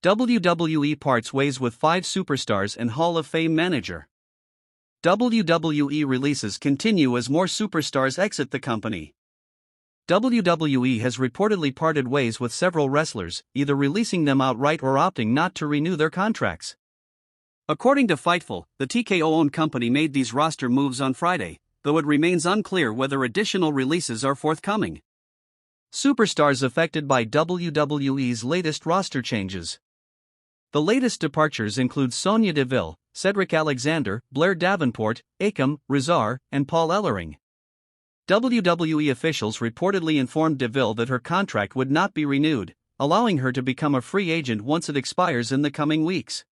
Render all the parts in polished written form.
WWE parts ways with 5 superstars and Hall of Fame manager. WWE releases continue as more superstars exit the company. WWE has reportedly parted ways with several wrestlers, either releasing them outright or opting not to renew their contracts. According to Fightful, the TKO-owned company made these roster moves on Friday, though it remains unclear whether additional releases are forthcoming. Superstars affected by WWE's latest roster changes. The latest departures include Sonya Deville, Cedric Alexander, Blair Davenport, Akam, Rezar, and Paul Ellering. WWE officials reportedly informed Deville that her contract would not be renewed, allowing her to become a free agent once it expires in the coming weeks.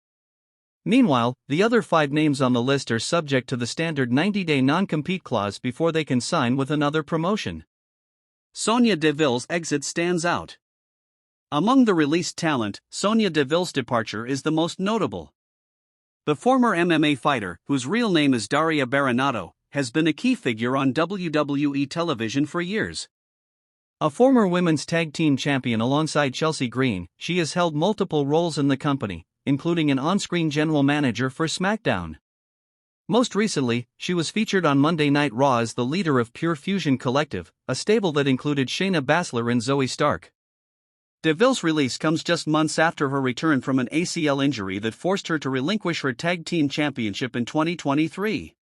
Meanwhile, the other 5 names on the list are subject to the standard 90-day non-compete clause before they can sign with another promotion. Sonya Deville's exit stands out. Among the released talent, Sonya Deville's departure is the most notable. The former MMA fighter, whose real name is Daria Baronato, has been a key figure on WWE television for years. A former women's tag team champion alongside Chelsea Green, she has held multiple roles in the company, including an on-screen general manager for SmackDown. Most recently, she was featured on Monday Night Raw as the leader of Pure Fusion Collective, a stable that included Shayna Baszler and Zoe Stark. Deville's release comes just months after her return from an ACL injury that forced her to relinquish her tag team championship in 2023.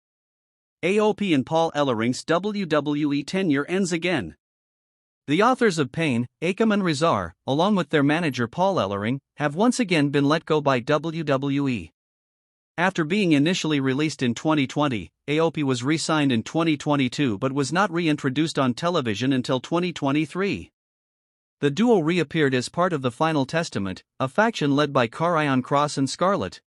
AOP and Paul Ellering's WWE tenure ends again. The authors of Pain, Akam and Rezar, along with their manager Paul Ellering, have once again been let go by WWE. After being initially released in 2020, AOP was re-signed in 2022 but was not reintroduced on television until 2023. The duo reappeared as part of the Final Testament, a faction led by Karrion Kross and Scarlett.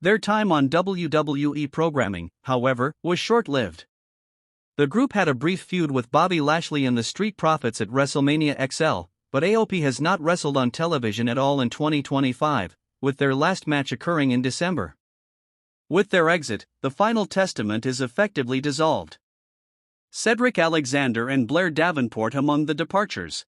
Their time on WWE programming, however, was short-lived. The group had a brief feud with Bobby Lashley and the Street Profits at WrestleMania XL, but AOP has not wrestled on television at all in 2025, with their last match occurring in December. With their exit, the Final Testament is effectively dissolved. Cedric Alexander and Blair Davenport among the departures.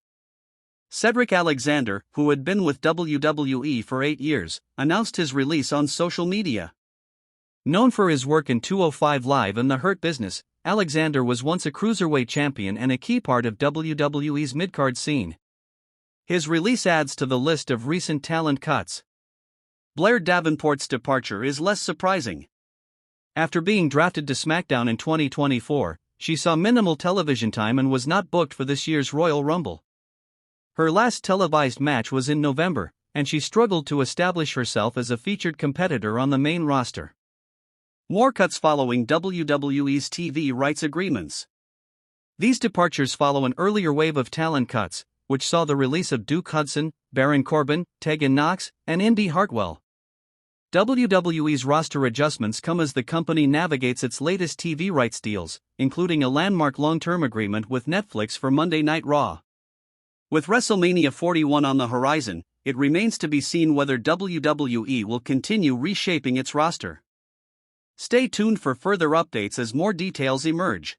Cedric Alexander, who had been with WWE for 8 years, announced his release on social media. Known for his work in 205 Live and The Hurt Business, Alexander was once a cruiserweight champion and a key part of WWE's mid-card scene. His release adds to the list of recent talent cuts. Blair Davenport's departure is less surprising. After being drafted to SmackDown in 2024, she saw minimal television time and was not booked for this year's Royal Rumble. Her last televised match was in November, and she struggled to establish herself as a featured competitor on the main roster. More cuts following WWE's TV rights agreements. These departures follow an earlier wave of talent cuts, which saw the release of Duke Hudson, Baron Corbin, Tegan Nox, and Indy Hartwell. WWE's roster adjustments come as the company navigates its latest TV rights deals, including a landmark long-term agreement with Netflix for Monday Night Raw. With WrestleMania 41 on the horizon, it remains to be seen whether WWE will continue reshaping its roster. Stay tuned for further updates as more details emerge.